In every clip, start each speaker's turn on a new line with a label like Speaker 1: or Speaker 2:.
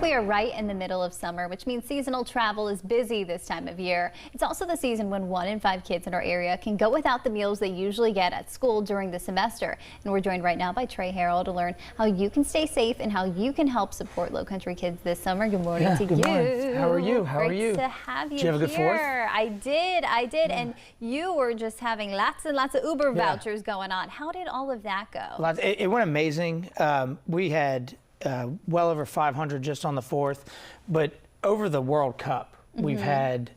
Speaker 1: We are right in the middle of summer, which means seasonal travel is busy this time of year. It's also the season when 1 in 5 kids in our area can go without the meals they usually get at school during the semester. And we're joined right now by Trey Harrell to learn how you can stay safe and how you can help support Lowcountry kids this summer. Good morning to you.
Speaker 2: Morning. How are you?
Speaker 1: Great to have you
Speaker 2: Did you have a good
Speaker 1: here.
Speaker 2: Fourth?
Speaker 1: I did. And you were just having lots and lots of Uber vouchers going on. How did all of that go?
Speaker 2: It went amazing. We had well over 500 just on the 4th, but over the World Cup, we've had,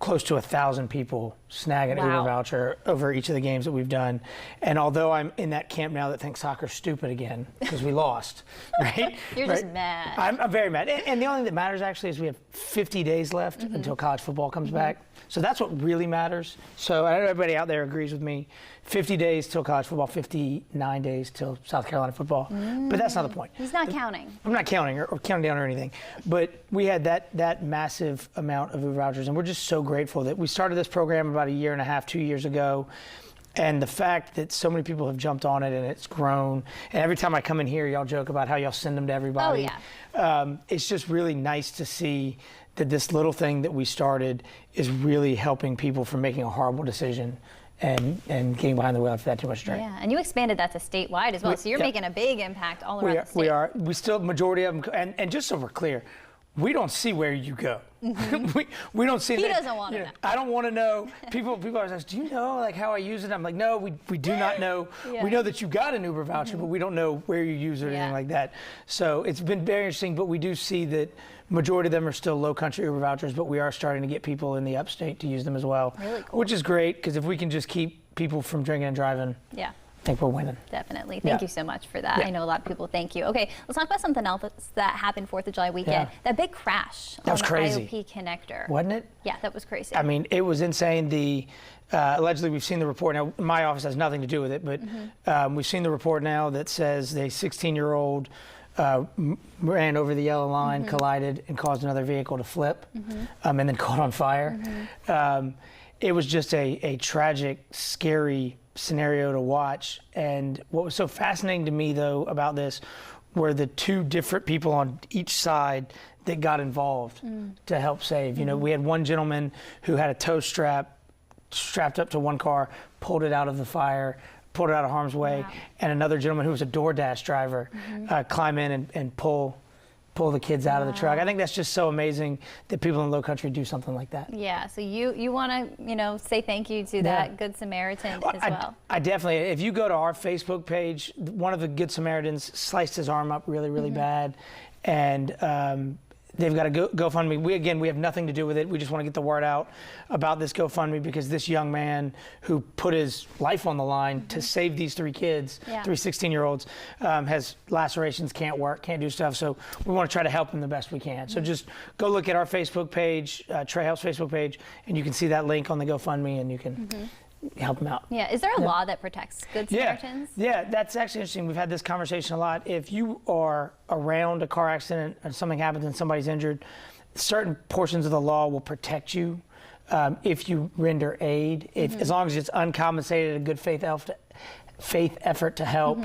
Speaker 2: close to 1,000 people snag an Uber voucher over each of the games that we've done. And although I'm in that camp now that thinks soccer's stupid again because we lost, right?
Speaker 1: You're just mad.
Speaker 2: I'm very mad. And the only thing that matters actually is we have 50 days left until college football comes back. So that's what really matters. So I know everybody out there agrees with me. 50 days till college football, 59 days till South Carolina football. But that's not the point.
Speaker 1: He's not counting.
Speaker 2: I'm not counting or counting down or anything. But we had that massive amount of Uber vouchers, and we're just so grateful that we started this program about 1.5 years, 2 years ago. And the fact that so many people have jumped on it and it's grown. And every time I come in here, y'all joke about how y'all send them to everybody.
Speaker 1: Oh, yeah.
Speaker 2: It's just really nice to see that this little thing that we started is really helping people from making a horrible decision and getting behind the wheel after that too much drink.
Speaker 1: Yeah, and you expanded that to statewide as well, so you're making a big impact all around the state.
Speaker 2: We are. We still, majority of them, and just so we're clear, we don't see where you go. we don't see that.
Speaker 1: He doesn't want to know.
Speaker 2: I don't want to know. People always ask, do you know like how I use it? I'm like, no, we do not know. We know that you got an Uber voucher, but we don't know where you use it or anything like that. So it's been very interesting, but we do see that majority of them are still Lowcountry Uber vouchers, but we are starting to get people in the upstate to use them as well.
Speaker 1: Really cool.
Speaker 2: Which is great, because if we can just keep people from drinking and driving, I think we're winning.
Speaker 1: Definitely. Thank you so much for that. I know a lot of people thank you. Okay, let's talk about something else that happened 4th of July weekend. That big crash on the IOP Connector.
Speaker 2: Wasn't it?
Speaker 1: Yeah, that was crazy.
Speaker 2: I mean, it was insane. Allegedly, we've seen the report. Now, my office has nothing to do with it, but we've seen the report now that says the 16-year-old ran over the yellow line, collided, and caused another vehicle to flip, and then caught on fire. It was just a tragic, scary scenario to watch. And what was so fascinating to me, though, about this were the 2 different people on each side that got involved to help save. We had one gentleman who had a tow strap strapped up to one car, pulled it out of the fire, pulled it out of harm's way, and another gentleman who was a DoorDash driver climb in and pull the kids out of the truck. I think that's just so amazing that people in Lowcountry do something like that. Yeah,
Speaker 1: so you want to say thank you to that Good Samaritan as well.
Speaker 2: I definitely, if you go to our Facebook page, one of the Good Samaritans sliced his arm up really, really bad, and they've got a GoFundMe. We have nothing to do with it. We just want to get the word out about this GoFundMe, because this young man who put his life on the line to save these 3 kids, 3 16-year-olds, has lacerations, can't work, can't do stuff. So we want to try to help him the best we can. So just go look at our Facebook page, Trey Harrell's Facebook page, and you can see that link on the GoFundMe, and you can help them out.
Speaker 1: Yeah, is there a law that protects Good Samaritans?
Speaker 2: Yeah, that's actually interesting. We've had this conversation a lot. If you are around a car accident and something happens and somebody's injured, certain portions of the law will protect you if you render aid, as long as it's uncompensated, a good faith effort to help,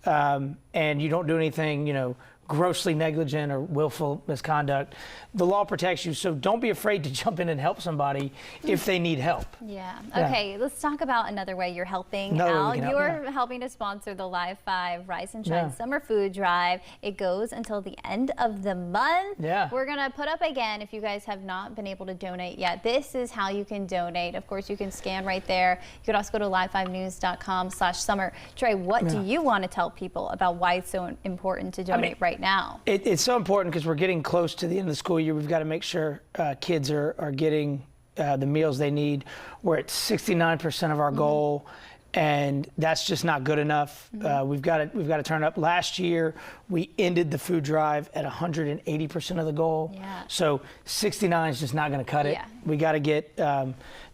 Speaker 2: and you don't do anything, grossly negligent or willful misconduct. The law protects you, so don't be afraid to jump in and help somebody if they need help.
Speaker 1: Okay, let's talk about another way you're helping out. You're helping to sponsor the Live 5 Rise and Shine Summer Food Drive. It goes until the end of the month. We're going to put up again, if you guys have not been able to donate yet, this is how you can donate. Of course, you can scan right there. You could also go to live5news.com/summer. Trey, what do you want to tell people about why it's so important to donate right now?
Speaker 2: It's so important because we're getting close to the end of the school year. We've got to make sure kids are getting the meals they need. We're at 69% of our goal, and that's just not good enough. We've got to turn up. Last year, we ended the food drive at 180% of the goal. So 69 is just not going to cut it. We got to get to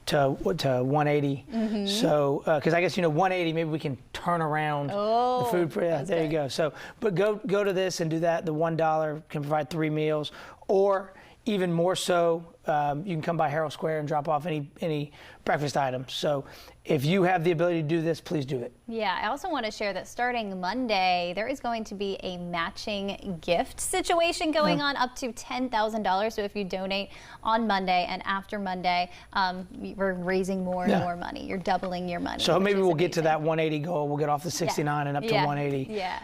Speaker 2: 180. So because I guess 180, maybe we can turn around the food. There you go. So but go to this and do that. The $1 can provide 3 meals, or even more so, you can come by Harrell Square and drop off any breakfast items. So if you have the ability to do this, please do it.
Speaker 1: Yeah, I also want to share that starting Monday, there is going to be a matching gift situation going on up to $10,000. So if you donate on Monday and after Monday, we're raising more and more money. You're doubling your money.
Speaker 2: So maybe we'll get to that 180 goal. We'll get off the 69 and up to 180.
Speaker 1: Yeah.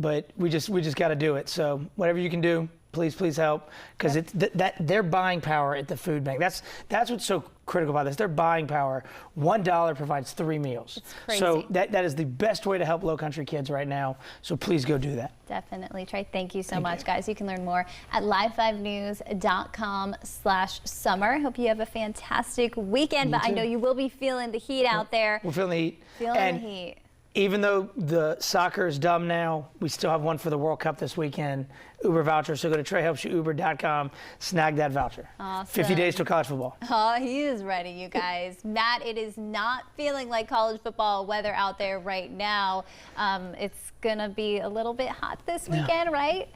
Speaker 2: But we just got to do it. So whatever you can do, please help, because it's that their buying power at the food bank. That's what's so critical about this. Their buying power. $1 provides 3 meals.
Speaker 1: It's crazy.
Speaker 2: So that is the best way to help Lowcountry kids right now. So please go do that.
Speaker 1: Definitely, Trey. Thank you so much, guys. You can learn more at live5news.com/summer. Hope you have a fantastic weekend. But I know you will be feeling the heat out there.
Speaker 2: We're feeling the heat.
Speaker 1: Feeling the heat.
Speaker 2: Even though the soccer is dumb now, we still have one for the World Cup this weekend, Uber voucher. So go to TreyHelpsYouUber.com, snag that voucher.
Speaker 1: Awesome.
Speaker 2: 50 days till college football.
Speaker 1: Oh, he is ready, you guys. Matt, it is not feeling like college football weather out there right now. It's going to be a little bit hot this weekend, right?